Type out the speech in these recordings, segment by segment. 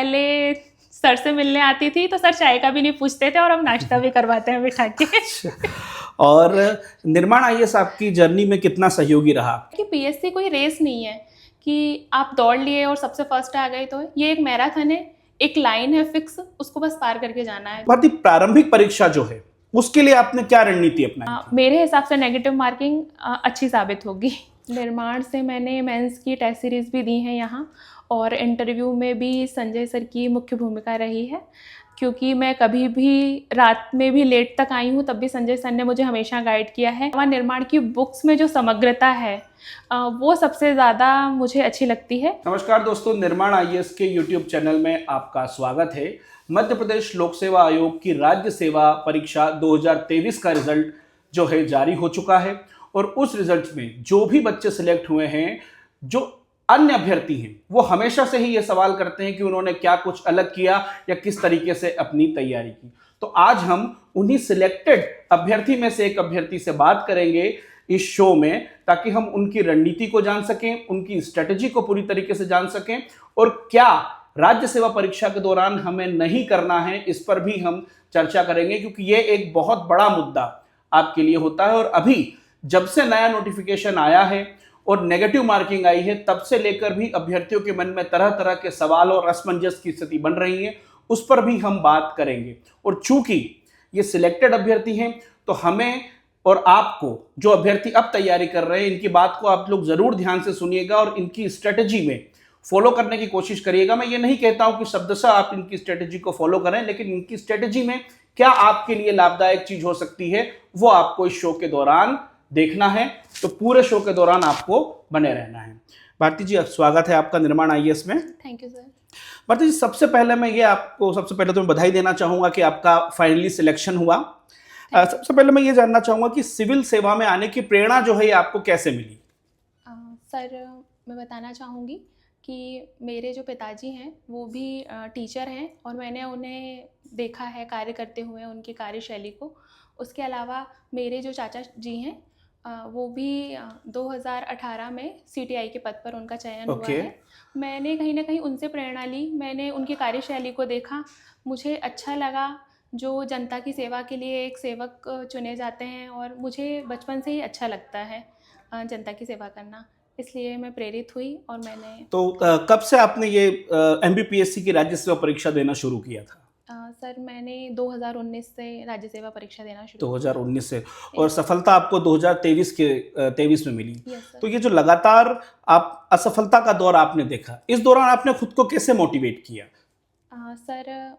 पहले सर से मिलने आती थी तो सर चाय का भी नहीं पूछते थे और हम नाश्ता भी करवाते हैं बिठा के। और निर्माण आईएएस आपकी जर्नी में कितना सहयोगी रहा? कि पीएससी कोई रेस नहीं है कि आप दौड़ लिए और सबसे फर्स्ट आ गए, तो ये एक मैराथन है, एक लाइन है फिक्स, उसको बस पार करके जाना है। भारती, प्रारंभिक परीक्षा जो है उसके लिए आपने क्या रणनीति अपनाई थी? मेरे हिसाब से नेगेटिव मार्किंग अच्छी साबित होगी। निर्माण से मैंने मेंस की टेस्ट सीरीज भी दी है यहाँ, और इंटरव्यू में भी संजय सर की मुख्य भूमिका रही है, क्योंकि मैं कभी भी रात में भी लेट तक आई हूँ तब भी संजय सर ने मुझे हमेशा गाइड किया है। वहाँ निर्माण की बुक्स में जो समग्रता है वो सबसे ज़्यादा मुझे अच्छी लगती है। नमस्कार दोस्तों, निर्माण आईएएस के YouTube चैनल में आपका स्वागत है। मध्य प्रदेश लोक सेवा आयोग की राज्य सेवा परीक्षा 2023 का रिजल्ट जो है जारी हो चुका है, और उस रिजल्ट में जो भी बच्चे सिलेक्ट हुए हैं, जो अन्य अभ्यर्थी हैं, वो हमेशा से ही ये सवाल करते हैं कि उन्होंने क्या कुछ अलग किया या किस तरीके से अपनी तैयारी की। तो आज हम उन्हीं सिलेक्टेड अभ्यर्थी में से एक अभ्यर्थी से बात करेंगे इस शो में, ताकि हम उनकी रणनीति को जान सकें, उनकी स्ट्रेटजी को पूरी तरीके से जान सकें, और क्या राज्य सेवा परीक्षा के दौरान हमें नहीं करना है, इस पर भी हम चर्चा करेंगे, क्योंकि ये एक बहुत बड़ा मुद्दा आपके लिए होता है। और अभी जब से नया नोटिफिकेशन आया है और नेगेटिव मार्किंग आई है, तब से लेकर भी अभ्यर्थियों के मन में तरह तरह के सवाल और असमंजस की स्थिति बन रही है, उस पर भी हम बात करेंगे। और चूंकि ये सिलेक्टेड अभ्यर्थी हैं, तो हमें और आपको, जो अभ्यर्थी अब तैयारी कर रहे हैं, इनकी बात को आप लोग जरूर ध्यान से सुनिएगा और इनकी स्ट्रेटजी में फॉलो करने की कोशिश करिएगा। मैं ये नहीं कहता हूं कि शब्दशः आप इनकी स्ट्रेटजी को फॉलो करें, लेकिन इनकी स्ट्रेटजी में क्या आपके लिए लाभदायक चीज हो सकती है, वो आपको इस शो के दौरान देखना है। तो पूरे शो के दौरान आपको बने रहना है। भारती जी, स्वागत है आपका निर्माण आईएएस में। Thank you sir. Bharti ji, सबसे पहले तो मैं बधाई देना चाहूंगा कि आपका फाइनली सिलेक्शन हुआ। सबसे पहले मैं ये जानना चाहूंगा कि सिविल सेवा में आने की प्रेरणा जो है ये आपको कैसे मिली? सर, मैं बताना चाहूँगी कि मेरे जो पिताजी हैं वो भी टीचर हैं, और मैंने उन्हें देखा है कार्य करते हुए, उनकी कार्यशैली को। उसके अलावा मेरे जो चाचा जी हैं वो भी 2018 में सीटीआई के पद पर उनका चयन हुआ है। मैंने कहीं ना कहीं उनसे प्रेरणा ली, मैंने उनकी कार्यशैली को देखा, मुझे अच्छा लगा। जो जनता की सेवा के लिए एक सेवक चुने जाते हैं, और मुझे बचपन से ही अच्छा लगता है जनता की सेवा करना, इसलिए मैं प्रेरित हुई और मैंने। तो कब से आपने ये एमबीपीएससी की राज्य सेवा परीक्षा देना शुरू किया था? सर, मैंने 2019 से राज्य सेवा परीक्षा देना शुरू 2019 से, और सफलता आपको 2023 में मिली। तो ये जो लगातार आप असफलता का दौर आपने देखा, इस दौरान आपने खुद को कैसे मोटिवेट किया? सर,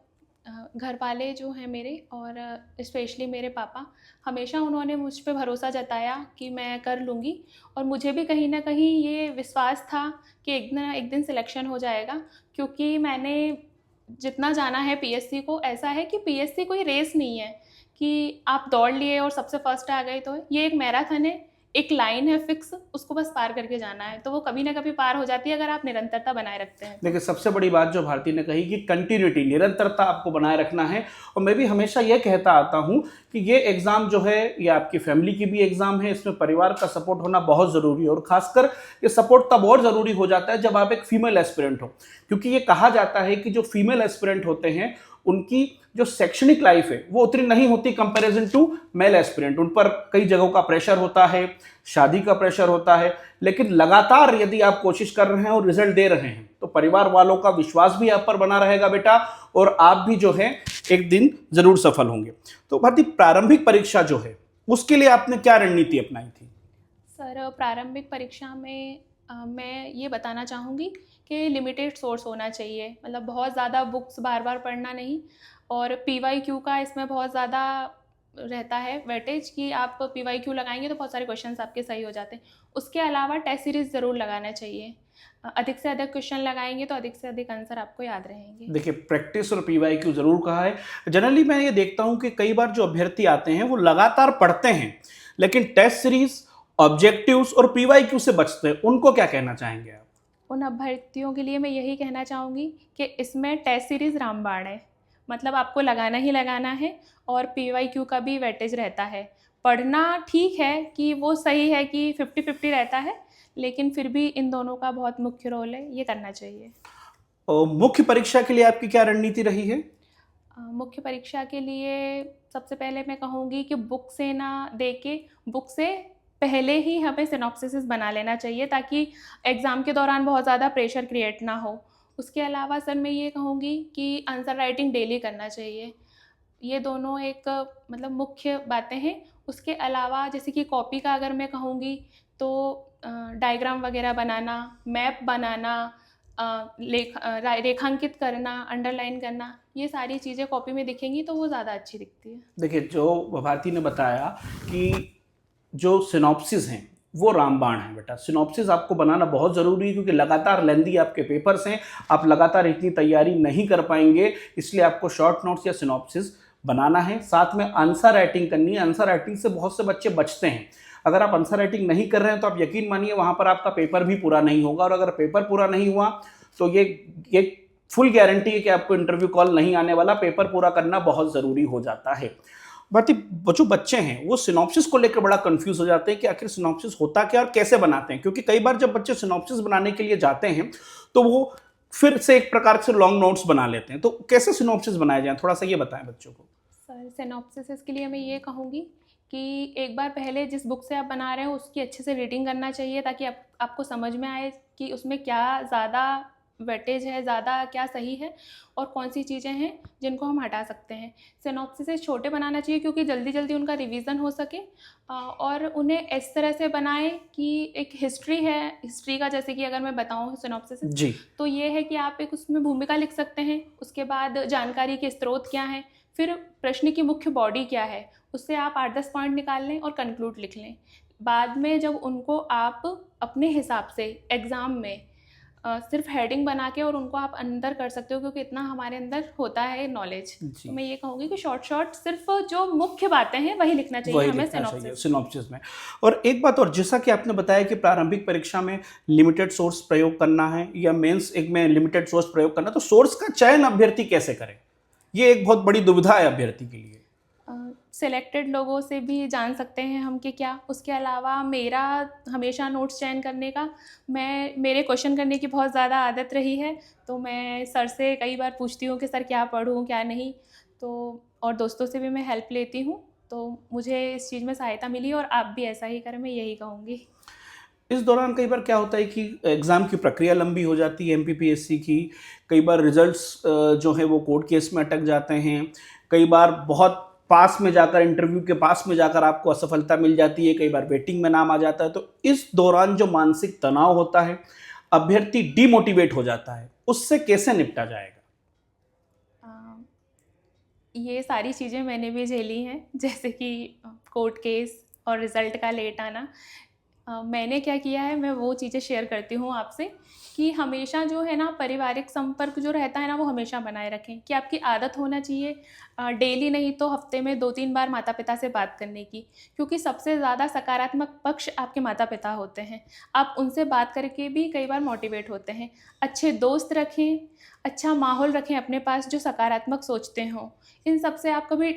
घर वाले जो हैं मेरे, और स्पेशली मेरे पापा, हमेशा उन्होंने मुझ पे भरोसा जताया कि मैं कर लूँगी, और मुझे भी कहीं ना कहीं ये विश्वास था कि एक दिन सिलेक्शन हो जाएगा, क्योंकि मैंने जितना जाना है पीएससी को, ऐसा है कि पीएससी कोई रेस नहीं है कि आप दौड़ लिए और सबसे फर्स्ट आ गए, तो ये एक मैराथन है, एक लाइन है फिक्स, उसको बस पार करके जाना है, तो वो कभी ना कभी पार हो जाती है अगर आप निरंतरता बनाए रखते हैं। देखिए, सबसे बड़ी बात जो भारती ने कही कि कंटिन्यूटी, निरंतरता आपको बनाए रखना है। और मैं भी हमेशा ये कहता आता हूँ कि ये एग्ज़ाम जो है ये आपकी फैमिली की भी एग्ज़ाम है, इसमें परिवार का सपोर्ट होना बहुत ज़रूरी है, और खासकर ये सपोर्ट तब और ज़रूरी हो जाता है जब आप एक फीमेल एस्पिरेंट हो, क्योंकि ये कहा जाता है कि जो फीमेल एस्पिरेंट होते हैं उनकी जो शैक्षणिक लाइफ है वो उतनी नहीं होती कंपैरिजन टू मेल एस्पिरेंट। उन पर कई जगहों का प्रेशर होता है, शादी का प्रेशर होता है, लेकिन लगातार यदि आप कोशिश कर रहे हैं और रिजल्ट दे रहे हैं, तो परिवार वालों का विश्वास भी आप पर बना रहेगा बेटा, और आप भी जो है एक दिन जरूर सफल होंगे। तो भारती, प्रारंभिक परीक्षा जो है उसके लिए आपने क्या रणनीति अपनाई थी? सर, प्रारंभिक परीक्षा में मैं ये बताना चाहूँगी कि लिमिटेड सोर्स होना चाहिए, मतलब बहुत ज़्यादा बुक्स बार बार पढ़ना नहीं, और पीवाईक्यू का इसमें बहुत ज़्यादा रहता है वेटेज कि आप पीवाईक्यू लगाएंगे तो बहुत सारे क्वेश्चंस आपके सही हो जाते हैं। उसके अलावा टेस्ट सीरीज ज़रूर लगाना चाहिए, अधिक से अधिक क्वेश्चन लगाएंगे तो अधिक से अधिक आंसर आपको याद रहेंगे। देखिए, प्रैक्टिस और पीवाईक्यू जरूर कहा है। जनरली मैं ये देखता हूँ कि कई बार जो अभ्यर्थी आते हैं वो लगातार पढ़ते हैं, लेकिन टेस्ट सीरीज, ऑब्जेक्टिव्स और पीवाईक्यू से बचते हैं, उनको क्या कहना चाहेंगे आप? उन अभ्यर्थियों के लिए मैं यही कहना चाहूँगी कि इसमें टेस्ट सीरीज़ रामबाण है, मतलब आपको लगाना ही लगाना है, और पीवाईक्यू का भी वेटेज रहता है। पढ़ना ठीक है कि वो सही है कि 50-50 रहता है, लेकिन फिर भी इन दोनों का बहुत मुख्य रोल है, ये करना चाहिए। और मुख्य परीक्षा के लिए आपकी क्या रणनीति रही है? मुख्य परीक्षा के लिए सबसे पहले मैं कहूँगी कि बुक से ना दे के बुक से पहले ही हमें सिनॉप्सिस बना लेना चाहिए, ताकि एग्ज़ाम के दौरान बहुत ज़्यादा प्रेशर क्रिएट ना हो। उसके अलावा सर मैं ये कहूँगी कि आंसर राइटिंग डेली करना चाहिए। ये दोनों एक मतलब मुख्य बातें हैं। उसके अलावा जैसे कि कॉपी का अगर मैं कहूँगी तो डायग्राम वगैरह बनाना, मैप बनाना, रेखांकित करना, अंडरलाइन करना, ये सारी चीज़ें कॉपी में दिखेंगी तो वो ज़्यादा अच्छी दिखती है। देखिए, जो भारती ने बताया कि जो सिनॉप्सिस हैं वो रामबाण है बेटा। सिनॉप्सिस आपको बनाना बहुत ज़रूरी है, क्योंकि लगातार लेंदी आपके पेपर्स हैं, आप लगातार इतनी तैयारी नहीं कर पाएंगे, इसलिए आपको शॉर्ट नोट्स या सिनॉप्सिस बनाना है। साथ में आंसर राइटिंग करनी है। आंसर राइटिंग से बहुत से बच्चे बचते हैं। अगर आप आंसर राइटिंग नहीं कर रहे हैं तो आप यकीन मानिए वहाँ पर आपका पेपर भी पूरा नहीं होगा, और अगर पेपर पूरा नहीं हुआ तो ये फुल गारंटी है कि आपको इंटरव्यू कॉल नहीं आने वाला। पेपर पूरा करना बहुत ज़रूरी हो जाता है। बाकी जो बच्चे हैं वो सिनॉप्सिस को लेकर बड़ा कंफ्यूज हो जाते हैं कि आखिर सिनॉप्सिस होता क्या और कैसे बनाते हैं, क्योंकि कई बार जब बच्चे सिनॉप्सिस बनाने के लिए जाते हैं तो वो फिर से एक प्रकार से लॉन्ग नोट्स बना लेते हैं। तो कैसे सिनॉप्सिस बनाए जाएं, थोड़ा सा ये बताएं बच्चों को। सर सिनॉप्सिस के लिए मैं ये कहूँगी कि एक बार पहले जिस बुक से आप बना रहे हो उसकी अच्छे से रीडिंग करना चाहिए, ताकि आपको समझ में आए कि उसमें क्या ज़्यादा वेटेज है, ज़्यादा क्या सही है और कौन सी चीज़ें हैं जिनको हम हटा सकते हैं। सिनॉप्सिस छोटे बनाना चाहिए क्योंकि जल्दी जल्दी उनका रिवीजन हो सके, और उन्हें इस तरह से बनाएं कि एक हिस्ट्री है, हिस्ट्री का जैसे कि अगर मैं बताऊं सिनॉप्सिस जी। तो ये है कि आप एक उसमें भूमिका लिख सकते हैं, उसके बाद जानकारी के स्रोत क्या हैं, फिर प्रश्न की मुख्य बॉडी क्या है, उससे आप 8-10 पॉइंट निकाल लें और कंक्लूड लिख लें। बाद में जब उनको आप अपने हिसाब से एग्ज़ाम में सिर्फ हेडिंग बना के और उनको आप अंदर कर सकते हो, क्योंकि इतना हमारे अंदर होता है नॉलेज। तो मैं ये कहूँगी कि शॉर्ट सिर्फ जो मुख्य बातें हैं वही लिखना चाहिए हमें सिनॉप्सिस में। और एक बात और, जैसा कि आपने बताया कि प्रारंभिक परीक्षा में लिमिटेड सोर्स प्रयोग करना है या मेंस एक में लिमिटेड सोर्स प्रयोग करना, तो सोर्स का चयन अभ्यर्थी कैसे करें, ये एक बहुत बड़ी दुविधा है अभ्यर्थी के लिए। सिलेक्टेड लोगों से भी जान सकते हैं हम कि क्या। उसके अलावा मेरा हमेशा नोट्स चयन करने का, मेरे क्वेश्चन करने की बहुत ज़्यादा आदत रही है, तो मैं सर से कई बार पूछती हूँ कि सर क्या पढूं क्या नहीं, तो और दोस्तों से भी मैं हेल्प लेती हूँ, तो मुझे इस चीज़ में सहायता मिली और आप भी ऐसा ही करें, मैं यही कहूँगी। इस दौरान कई बार क्या होता है कि एग्ज़ाम की प्रक्रिया लंबी हो जाती है एमपीपीएससी की। कई बार रिजल्ट्स जो है वो कोर्ट केस में अटक जाते हैं। कई बार बहुत पास में जाकर, इंटरव्यू के पास में जाकर आपको असफलता मिल जाती है। कई बार वेटिंग में नाम आ जाता है। तो इस दौरान जो मानसिक तनाव होता है, अभ्यर्थी डीमोटिवेट हो जाता है, उससे कैसे निपटा जाएगा? ये सारी चीज़ें मैंने भी झेली हैं, जैसे कि कोर्ट केस और रिज़ल्ट का लेट आना। मैंने क्या किया है, मैं वो चीज़ें शेयर करती हूँ आपसे कि हमेशा जो है ना पारिवारिक संपर्क जो रहता है ना वो हमेशा बनाए रखें। कि आपकी आदत होना चाहिए डेली नहीं तो हफ्ते में 2-3 बार माता पिता से बात करने की, क्योंकि सबसे ज़्यादा सकारात्मक पक्ष आपके माता पिता होते हैं। आप उनसे बात करके भी कई बार मोटिवेट होते हैं। अच्छे दोस्त रखें, अच्छा माहौल रखें अपने पास जो सकारात्मक सोचते हों। इन सब से आप कभी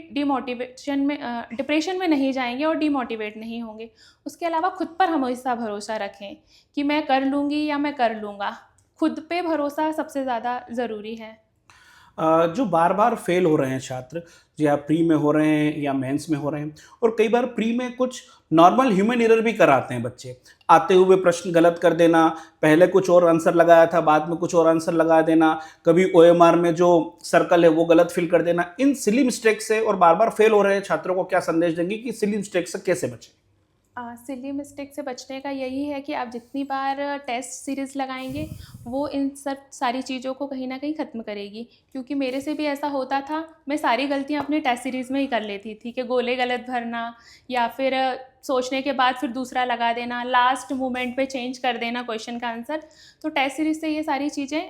डिप्रेशन में नहीं जाएंगे और डीमोटिवेट नहीं होंगे। उसके अलावा खुद पर हमेशा भरोसा रखें कि मैं कर लूँगी या मैं कर लूँगा। खुद पे भरोसा सबसे ज़्यादा ज़रूरी है। जो बार बार फेल हो रहे हैं छात्र, या प्री में हो रहे हैं या मेंस में हो रहे हैं, और कई बार प्री में कुछ नॉर्मल ह्यूमन एरर भी कराते हैं बच्चे। आते हुए प्रश्न गलत कर देना, पहले कुछ और आंसर लगाया था बाद में कुछ और आंसर लगा देना, कभी ओएमआर में जो सर्कल है वो गलत फिल कर देना। इन सिली मिस्टेक से और बार बार फेल हो रहे हैं छात्रों को क्या संदेश देंगे कि सिली मिस्टेक से कैसे बचें? सिली मिस्टेक से बचने का यही है कि आप जितनी बार टेस्ट सीरीज़ लगाएंगे वो इन सब सारी चीज़ों को कहीं ना कहीं ख़त्म करेगी। क्योंकि मेरे से भी ऐसा होता था, मैं सारी गलतियां अपने टेस्ट सीरीज़ में ही कर लेती थी कि गोले गलत भरना या फिर सोचने के बाद फिर दूसरा लगा देना, लास्ट मोमेंट पे चेंज कर देना क्वेश्चन का आंसर। तो टेस्ट सीरीज़ से ये सारी चीज़ें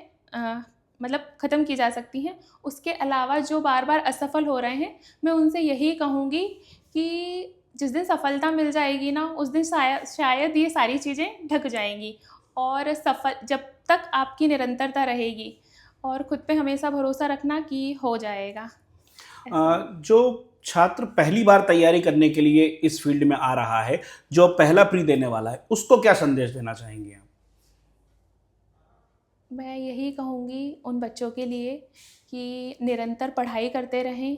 मतलब ख़त्म की जा सकती हैं। उसके अलावा जो बार बार असफल हो रहे हैं, मैं उनसे यही कहूँगी कि जिस दिन सफलता मिल जाएगी ना उस दिन शायद ये सारी चीज़ें ढक जाएंगी। और जब तक आपकी निरंतरता रहेगी और खुद पे हमेशा भरोसा रखना कि हो जाएगा। जो छात्र पहली बार तैयारी करने के लिए इस फील्ड में आ रहा है, जो पहला प्री देने वाला है, उसको क्या संदेश देना चाहेंगे आप? मैं यही कहूँगी उन बच्चों के लिए कि निरंतर पढ़ाई करते रहें,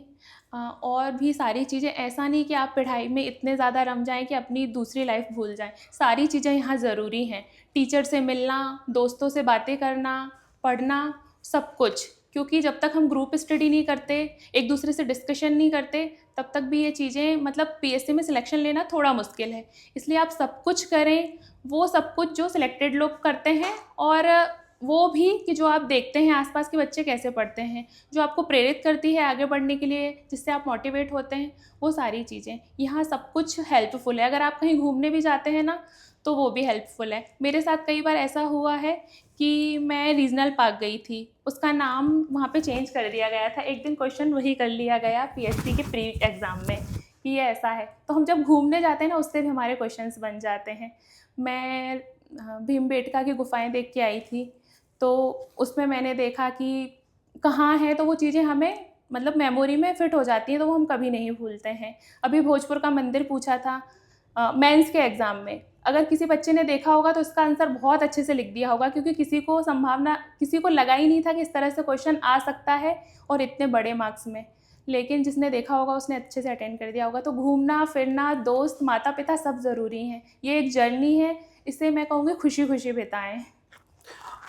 और भी सारी चीज़ें, ऐसा नहीं कि आप पढ़ाई में इतने ज़्यादा रम जाएं कि अपनी दूसरी लाइफ भूल जाएं। सारी चीज़ें यहाँ ज़रूरी हैं। टीचर से मिलना, दोस्तों से बातें करना, पढ़ना, सब कुछ। क्योंकि जब तक हम ग्रुप स्टडी नहीं करते, एक दूसरे से डिस्कशन नहीं करते, तब तक भी ये चीज़ें, मतलब पीएससी में सिलेक्शन लेना थोड़ा मुश्किल है। इसलिए आप सब कुछ करें, वो सब कुछ जो सिलेक्टेड लोग करते हैं, और वो भी कि जो आप देखते हैं आसपास के बच्चे कैसे पढ़ते हैं, जो आपको प्रेरित करती है आगे बढ़ने के लिए, जिससे आप मोटिवेट होते हैं, वो सारी चीज़ें यहाँ सब कुछ हेल्पफुल है। अगर आप कहीं घूमने भी जाते हैं ना, तो वो भी हेल्पफुल है। मेरे साथ कई बार ऐसा हुआ है कि मैं रीजनल पार्क गई थी, उसका नाम वहाँ पे चेंज कर दिया गया था। एक दिन क्वेश्चन वही कर लिया गया पीएससी के प्री एग्ज़ाम में कि ये ऐसा है। तो हम जब घूमने जाते हैं ना, उससे भी हमारे क्वेश्चंस बन जाते हैं। मैं भीमबेटका की गुफाएं देख के आई थी, तो उसमें मैंने देखा कि कहाँ है, तो वो चीज़ें हमें मतलब मेमोरी में फिट हो जाती हैं, तो वो हम कभी नहीं भूलते हैं। अभी भोजपुर का मंदिर पूछा था मेंस के एग्ज़ाम में, अगर किसी बच्चे ने देखा होगा तो इसका आंसर बहुत अच्छे से लिख दिया होगा, क्योंकि किसी को लगा ही नहीं था कि इस तरह से क्वेश्चन आ सकता है और इतने बड़े मार्क्स में। लेकिन जिसने देखा होगा उसने अच्छे से अटेंड कर दिया होगा। तो घूमना फिरना, दोस्त, माता पिता सब ज़रूरी हैं। ये एक जर्नी है, इसे मैं कहूँगी खुशी खुशी बिताएं।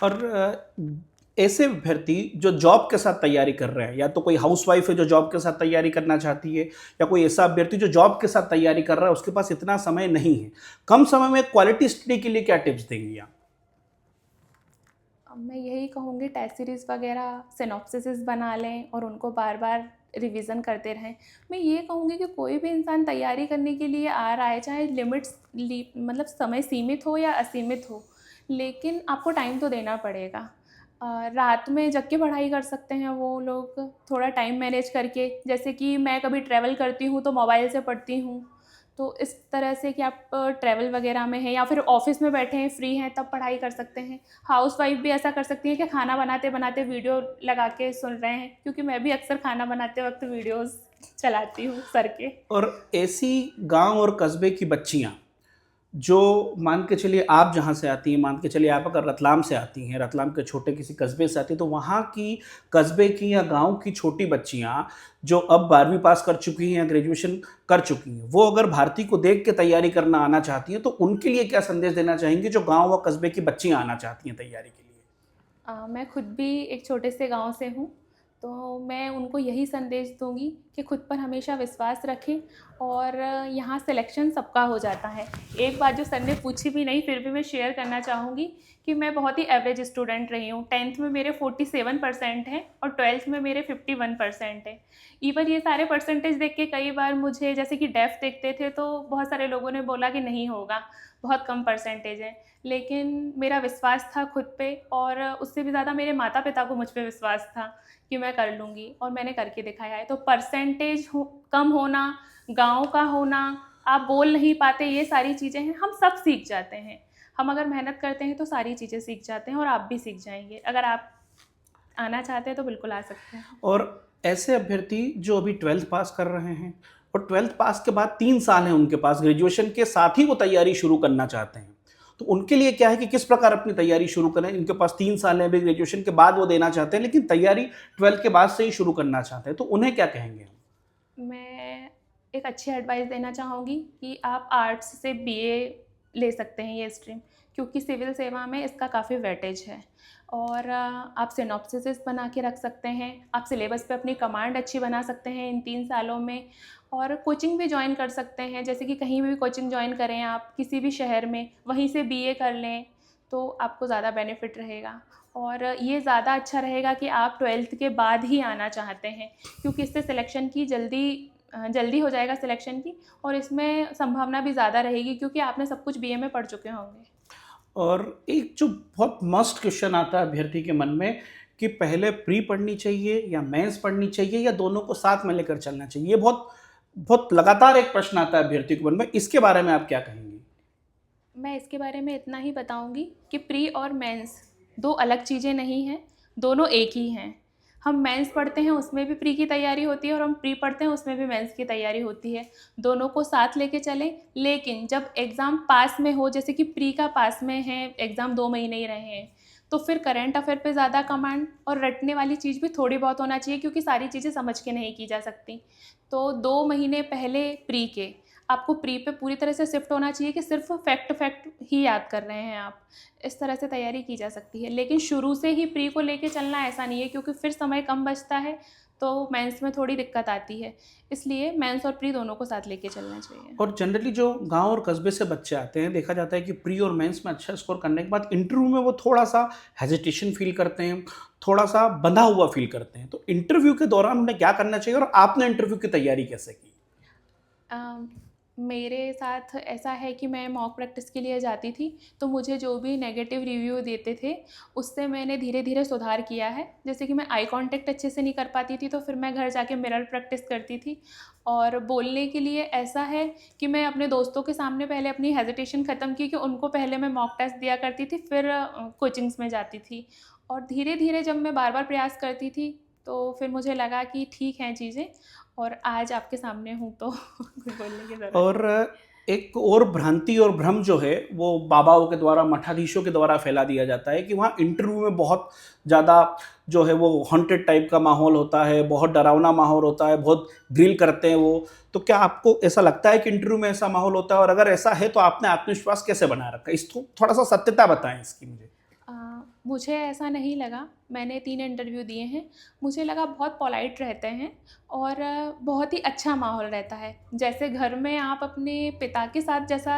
और ऐसे अभ्यर्थी जो जॉब के साथ तैयारी कर रहे हैं, या तो कोई हाउसवाइफ है जो जॉब के साथ तैयारी करना चाहती है, या कोई ऐसा अभ्यर्थी जो जॉब के साथ तैयारी कर रहा है, उसके पास इतना समय नहीं है, कम समय में क्वालिटी स्टडी के लिए क्या टिप्स देंगी आप? मैं यही कहूँगी टेस्ट सीरीज़ वगैरह सिनॉप्सिस बना लें और उनको बार बार रिवीजन करते रहें। मैं ये कहूँगी कि कोई भी इंसान तैयारी करने के लिए आ रहा है, चाहे मतलब समय सीमित हो या असीमित हो, लेकिन आपको टाइम तो देना पड़ेगा। रात में जग के पढ़ाई कर सकते हैं वो लोग, थोड़ा टाइम मैनेज करके। जैसे कि मैं कभी ट्रैवल करती हूँ तो मोबाइल से पढ़ती हूँ, तो इस तरह से कि आप ट्रैवल वगैरह में हैं या फिर ऑफिस में बैठे हैं, फ्री हैं, तब पढ़ाई कर सकते हैं। हाउसवाइफ भी ऐसा कर सकती है कि खाना बनाते बनाते वीडियो लगा के सुन रहे हैं, क्योंकि मैं भी अक्सर खाना बनाते वक्त वीडियोस चलाती हूँ सर के। और ऐसी गांव और कस्बे की बच्चियां जो, मान के चलिए आप जहाँ से आती हैं, मान के चलिए आप अगर रतलाम से आती हैं, रतलाम के छोटे किसी कस्बे से आती हैं, तो वहाँ की कस्बे की या गांव की छोटी बच्चियाँ जो अब 12वीं पास कर चुकी हैं या ग्रेजुएशन कर चुकी हैं, वो अगर भारती को देख के तैयारी करना आना चाहती हैं, तो उनके लिए क्या संदेश देना चाहेंगे जो गाँव व कस्बे की बच्चियाँ आना चाहती हैं तैयारी के लिए? मैं खुद भी एक छोटे से गांव से हूँ, तो मैं उनको यही संदेश दूंगी कि खुद पर हमेशा विश्वास रखें, और यहाँ सिलेक्शन सबका हो जाता है। एक बात जो सर ने पूछी भी नहीं, फिर भी मैं शेयर करना चाहूँगी कि मैं बहुत ही एवरेज स्टूडेंट रही हूँ। 10th में मेरे 47% हैं और 12th में मेरे 51% है। इवन ये सारे परसेंटेज देख के कई बार मुझे, जैसे कि डेफ देखते थे तो बहुत सारे लोगों ने बोला कि नहीं होगा, बहुत कम परसेंटेज है। लेकिन मेरा विश्वास था खुद पे, और उससे भी ज़्यादा मेरे माता पिता को मुझ पे विश्वास था कि मैं कर लूँगी, और मैंने करके दिखाया है। तो परसेंटेज कम होना, गांव का होना, आप बोल नहीं पाते, ये सारी चीज़ें हैं, हम सब सीख जाते हैं। हम अगर मेहनत करते हैं तो सारी चीज़ें सीख जाते हैं, और आप भी सीख जाएंगे। अगर आप आना चाहते हैं तो बिल्कुल आ सकते हैं। और ऐसे अभ्यर्थी जो अभी 12th पास कर रहे हैं और 12th पास के बाद 3 साल हैं उनके पास, ग्रेजुएशन के साथ ही वो तैयारी शुरू करना चाहते हैं, तो उनके लिए क्या है कि किस प्रकार अपनी तैयारी शुरू करें? इनके पास 3 साल है, अभी ग्रेजुएशन के बाद वो देना चाहते हैं, लेकिन तैयारी 12th के बाद से ही शुरू करना चाहते हैं, तो उन्हें क्या कहेंगे हम? मैं एक अच्छी एडवाइस देना चाहूँगी कि आप आर्ट्स से बीए ले सकते हैं, ये स्ट्रीम, क्योंकि सिविल सेवा में इसका काफ़ी वेटेज है। और आप सिनॉप्सिस बना के रख सकते हैं, आप सिलेबस पे अपनी कमांड अच्छी बना सकते हैं इन 3 सालों में। और कोचिंग भी ज्वाइन कर सकते हैं, जैसे कि कहीं भी कोचिंग ज्वाइन करें आप किसी भी शहर में, वहीं से बीए कर लें, तो आपको ज़्यादा बेनिफिट रहेगा। और ये ज़्यादा अच्छा रहेगा कि आप 12th के बाद ही आना चाहते हैं, क्योंकि इससे सिलेक्शन की जल्दी हो जाएगा सिलेक्शन की, और इसमें संभावना भी ज़्यादा रहेगी क्योंकि आपने सब कुछ बीए में पढ़ चुके होंगे। और एक जो बहुत मस्ट क्वेश्चन आता है अभ्यर्थी के मन में कि पहले प्री पढ़नी चाहिए या मेंस पढ़नी चाहिए, या दोनों को साथ में लेकर चलना चाहिए, ये बहुत बहुत लगातार एक प्रश्न आता है अभ्यर्थी के मन में, इसके बारे में आप क्या कहेंगी? मैं इसके बारे में इतना ही बताऊंगी कि प्री और मेंस दो अलग चीज़ें नहीं हैं, दोनों एक ही हैं। हम मेंस पढ़ते हैं उसमें भी प्री की तैयारी होती है, और हम प्री पढ़ते हैं उसमें भी मेंस की तैयारी होती है। दोनों को साथ लेके चलें, लेकिन जब एग्ज़ाम पास में हो, जैसे कि प्री का पास में है, एग्ज़ाम 2 महीने ही रहे हैं, तो फिर करंट अफेयर पे ज़्यादा कमांड और रटने वाली चीज़ भी थोड़ी बहुत होना चाहिए, क्योंकि सारी चीज़ें समझ के नहीं की जा सकती। तो 2 महीने पहले प्री के आपको प्री पे पूरी तरह से शिफ्ट होना चाहिए कि सिर्फ फैक्ट ही याद कर रहे हैं आप। इस तरह से तैयारी की जा सकती है, लेकिन शुरू से ही प्री को लेके चलना ऐसा नहीं है, क्योंकि फिर समय कम बचता है तो मेंस में थोड़ी दिक्कत आती है। इसलिए मेंस और प्री दोनों को साथ लेके चलना चाहिए। और जनरली जो गांव और कस्बे से बच्चे आते हैं, देखा जाता है कि प्री और मेंस में अच्छा स्कोर करने के बाद इंटरव्यू में वो थोड़ा सा हेजिटेशन फील करते हैं, थोड़ा सा बंधा हुआ फील करते हैं। तो इंटरव्यू के दौरान उन्हें क्या करना चाहिए और आपने इंटरव्यू की तैयारी कैसे की? मेरे साथ ऐसा है कि मैं मॉक प्रैक्टिस के लिए जाती थी, तो मुझे जो भी नेगेटिव रिव्यू देते थे उससे मैंने धीरे धीरे सुधार किया है। जैसे कि मैं आई कांटेक्ट अच्छे से नहीं कर पाती थी, तो फिर मैं घर जाके मिरर प्रैक्टिस करती थी। और बोलने के लिए ऐसा है कि मैं अपने दोस्तों के सामने पहले अपनी हेजिटेशन ख़त्म की, कि उनको पहले मैं मॉक टेस्ट दिया करती थी, फिर कोचिंग्स में जाती थी। और धीरे धीरे जब मैं बार बार प्रयास करती थी तो फिर मुझे लगा कि ठीक हैं चीज़ें, और आज आपके सामने हूँ तो कुछ बोलने की ज़रूरत। और एक और भ्रांति और भ्रम जो है वो बाबाओं के द्वारा, मठाधीशों के द्वारा फैला दिया जाता है कि वहाँ इंटरव्यू में बहुत ज़्यादा जो है वो हॉन्टेड टाइप का माहौल होता है, बहुत डरावना माहौल होता है, बहुत ग्रिल करते हैं वो। तो क्या आपको ऐसा लगता है कि इंटरव्यू में ऐसा माहौल होता है, और अगर ऐसा है तो आपने आत्मविश्वास कैसे बनाए रखा? इस थोड़ा सा सत्यता बताएं इसकी मुझे। मुझे ऐसा नहीं लगा। मैंने 3 इंटरव्यू दिए हैं। मुझे लगा बहुत पोलाइट रहते हैं और बहुत ही अच्छा माहौल रहता है। जैसे घर में आप अपने पिता के साथ जैसा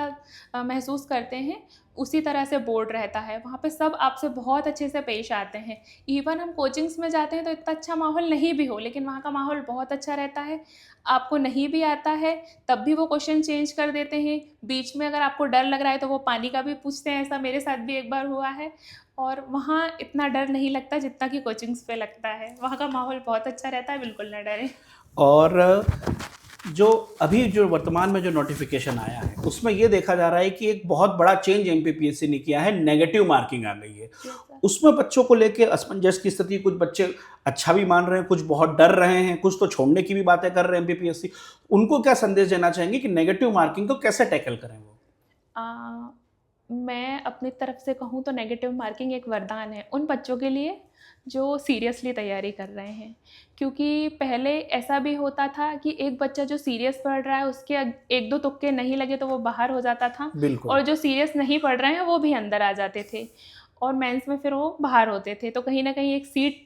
महसूस करते हैं, उसी तरह से बोर्ड रहता है। वहाँ पे सब आपसे बहुत अच्छे से पेश आते हैं। इवन हम कोचिंग्स में जाते हैं तो इतना अच्छा माहौल नहीं भी हो, लेकिन वहाँ का माहौल बहुत अच्छा रहता है। आपको नहीं भी आता है तब भी वो क्वेश्चन चेंज कर देते हैं। बीच में अगर आपको डर लग रहा है तो वो पानी का भी पूछते हैं। ऐसा मेरे साथ भी एक बार हुआ है। और वहाँ इतना डर नहीं लगता जितना कि कोचिंग्स पे लगता है। वहाँ का माहौल बहुत अच्छा रहता है, बिल्कुल ना डरें। और जो अभी जो वर्तमान में जो नोटिफिकेशन आया है उसमें ये देखा जा रहा है कि एक बहुत बड़ा चेंज एमपीपीएससी ने किया है, नेगेटिव मार्किंग आ गई है। उसमें बच्चों को लेके असमंजस की स्थिति, कुछ बच्चे अच्छा भी मान रहे हैं, कुछ बहुत डर रहे हैं, कुछ तो छोड़ने की भी बातें कर रहे हैं एमपीपीएससी। उनको क्या संदेश देना चाहेंगे कि नेगेटिव मार्किंग को कैसे टैकल करें वो? मैं अपनी तरफ से कहूँ तो नेगेटिव मार्किंग एक वरदान है उन बच्चों के लिए जो सीरियसली तैयारी कर रहे हैं। क्योंकि पहले ऐसा भी होता था कि एक बच्चा जो सीरियस पढ़ रहा है उसके 1-2 तुक्के नहीं लगे तो वो बाहर हो जाता था, बिल्कुल। और जो सीरियस नहीं पढ़ रहे हैं वो भी अंदर आ जाते थे, और मेंस में फिर वो बाहर होते थे। तो कहीं ना कहीं एक सीट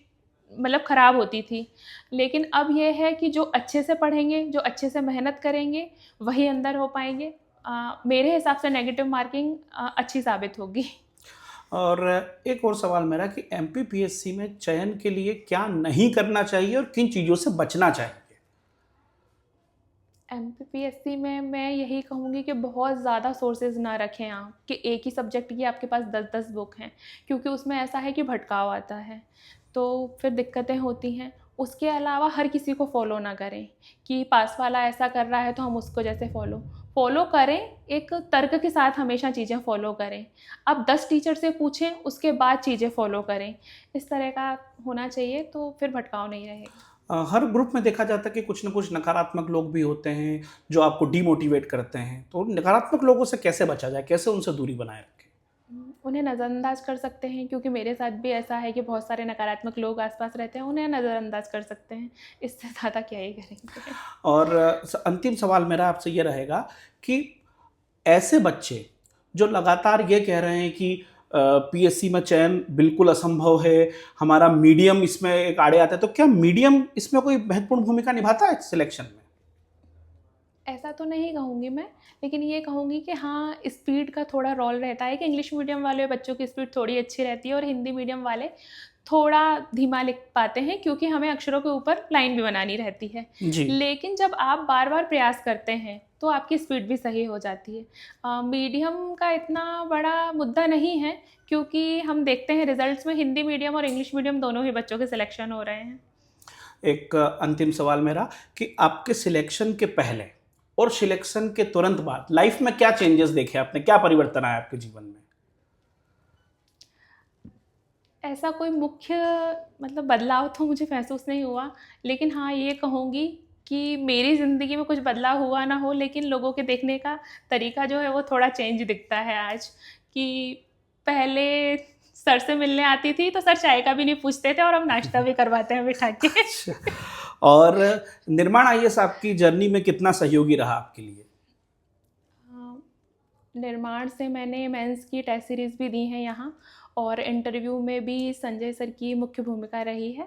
मतलब ख़राब होती थी। लेकिन अब ये है कि जो अच्छे से पढ़ेंगे, जो अच्छे से मेहनत करेंगे, वही अंदर हो पाएंगे। मेरे हिसाब से नेगेटिव मार्किंग अच्छी साबित होगी। और एक और सवाल मेरा कि एमपीपीएससी में चयन के लिए क्या नहीं करना चाहिए और किन चीज़ों से बचना चाहिए? एमपीपीएससी में मैं यही कहूँगी कि बहुत ज़्यादा सोर्सेज ना रखें आप, कि एक ही सब्जेक्ट की आपके पास 10-10 बुक हैं, क्योंकि उसमें ऐसा है कि भटकाव आता है, तो फिर दिक्कतें होती हैं। उसके अलावा हर किसी को फॉलो ना करें कि पास वाला ऐसा कर रहा है तो हम उसको जैसे फॉलो करें। एक तर्क के साथ हमेशा चीज़ें फॉलो करें। आप 10 टीचर से पूछें, उसके बाद चीज़ें फॉलो करें। इस तरह का होना चाहिए, तो फिर भटकाव नहीं रहेगा। हर ग्रुप में देखा जाता है कि कुछ ना कुछ नकारात्मक लोग भी होते हैं जो आपको डिमोटिवेट करते हैं। तो नकारात्मक लोगों से कैसे बचा जाए, कैसे उनसे दूरी बनाए रखें? उन्हें नज़रअंदाज कर सकते हैं, क्योंकि मेरे साथ भी ऐसा है कि बहुत सारे नकारात्मक लोग आसपास रहते हैं। उन्हें नज़रअंदाज कर सकते हैं, इससे ज़्यादा क्या ही करेंगे। और अंतिम सवाल मेरा आपसे ये रहेगा कि ऐसे बच्चे जो लगातार ये कह रहे हैं कि पीएससी में चयन बिल्कुल असंभव है, हमारा मीडियम इसमें एक आड़े आता है, तो क्या मीडियम इसमें कोई महत्वपूर्ण भूमिका निभाता है सिलेक्शन में? ऐसा तो नहीं कहूँगी मैं, लेकिन ये कहूँगी कि हाँ, स्पीड का थोड़ा रोल रहता है कि इंग्लिश मीडियम वाले बच्चों की स्पीड थोड़ी अच्छी रहती है और हिंदी मीडियम वाले थोड़ा धीमा लिख पाते हैं, क्योंकि हमें अक्षरों के ऊपर लाइन भी बनानी रहती है। जी। लेकिन जब आप बार बार प्रयास करते हैं तो आपकी स्पीड भी सही हो जाती है। मीडियम का इतना बड़ा मुद्दा नहीं है, क्योंकि हम देखते हैं रिजल्ट्स में हिंदी मीडियम और इंग्लिश मीडियम दोनों ही बच्चों के सिलेक्शन हो रहे हैं। एक अंतिम सवाल मेरा कि आपके सिलेक्शन के पहले और सिलेक्शन के तुरंत बाद लाइफ में क्या चेंजेस देखे आपने, क्या परिवर्तन आया आपके जीवन में? ऐसा कोई मुख्य मतलब बदलाव तो मुझे महसूस नहीं हुआ, लेकिन हाँ, ये कहूँगी कि मेरी ज़िंदगी में कुछ बदलाव हुआ ना हो, लेकिन लोगों के देखने का तरीका जो है वो थोड़ा चेंज दिखता है आज। कि पहले सर से मिलने आती थी तो सर चाय का भी नहीं पूछते थे और हम नाश्ता भी करवाते हैं बिठा के। और निर्माण आईएएस आपकी जर्नी में कितना सहयोगी रहा आपके लिए? निर्माण से मैंने मेंस की टेस्ट सीरीज़ भी दी हैं यहाँ, और इंटरव्यू में भी संजय सर की मुख्य भूमिका रही है,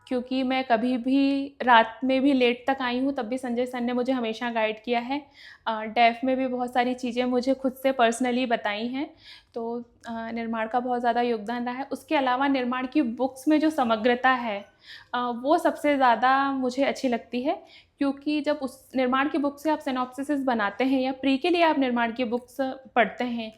क्योंकि मैं कभी भी रात में भी लेट तक आई हूँ तब भी संजय सर ने मुझे हमेशा गाइड किया है। डेफ में भी बहुत सारी चीज़ें मुझे खुद से पर्सनली बताई हैं, तो निर्माण का बहुत ज़्यादा योगदान रहा है। उसके अलावा निर्माण की बुक्स में जो समग्रता है वो सबसे ज़्यादा मुझे अच्छी लगती है, क्योंकि जब उस निर्माण की बुक से आप सिनॉप्सिस बनाते हैं या प्री के लिए आप निर्माण की बुक्स पढ़ते हैं,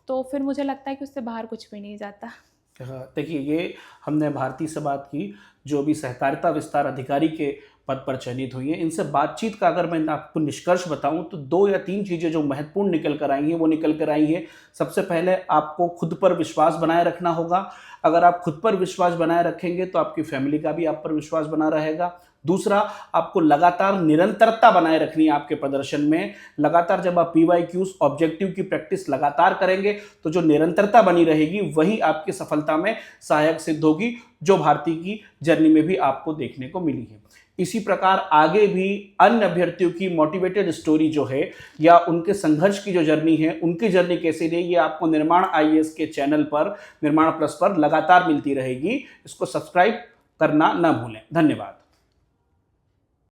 तो फिर मुझे लगता है कि उससे बाहर कुछ भी नहीं जाता। देखिए, ये हमने भारती से बात की, जो भी सहकारिता विस्तार अधिकारी के पद पर चयनित हुई है। इनसे बातचीत का अगर मैं आपको निष्कर्ष बताऊं तो 2 या 3 चीज़ें जो महत्वपूर्ण निकल कर आई हैं वो निकल कर आई हैं। सबसे पहले आपको खुद पर विश्वास बनाए रखना होगा। अगर आप खुद पर विश्वास बनाए रखेंगे तो आपकी फैमिली का भी आप पर विश्वास बना रहेगा। दूसरा, आपको लगातार निरंतरता बनाए रखनी है आपके प्रदर्शन में। लगातार जब आप PYQs ऑब्जेक्टिव की प्रैक्टिस लगातार करेंगे तो जो निरंतरता बनी रहेगी वही आपकी सफलता में सहायक सिद्ध होगी, जो भारती की जर्नी में भी आपको देखने को मिली है। इसी प्रकार आगे भी अन्य अभ्यर्थियों की मोटिवेटेड स्टोरी जो है या उनके संघर्ष की जो जर्नी है, उनकी जर्नी कैसी रही, ये आपको निर्माण आईएएस के चैनल पर, निर्माण प्लस पर लगातार मिलती रहेगी। इसको सब्सक्राइब करना ना भूलें। धन्यवाद।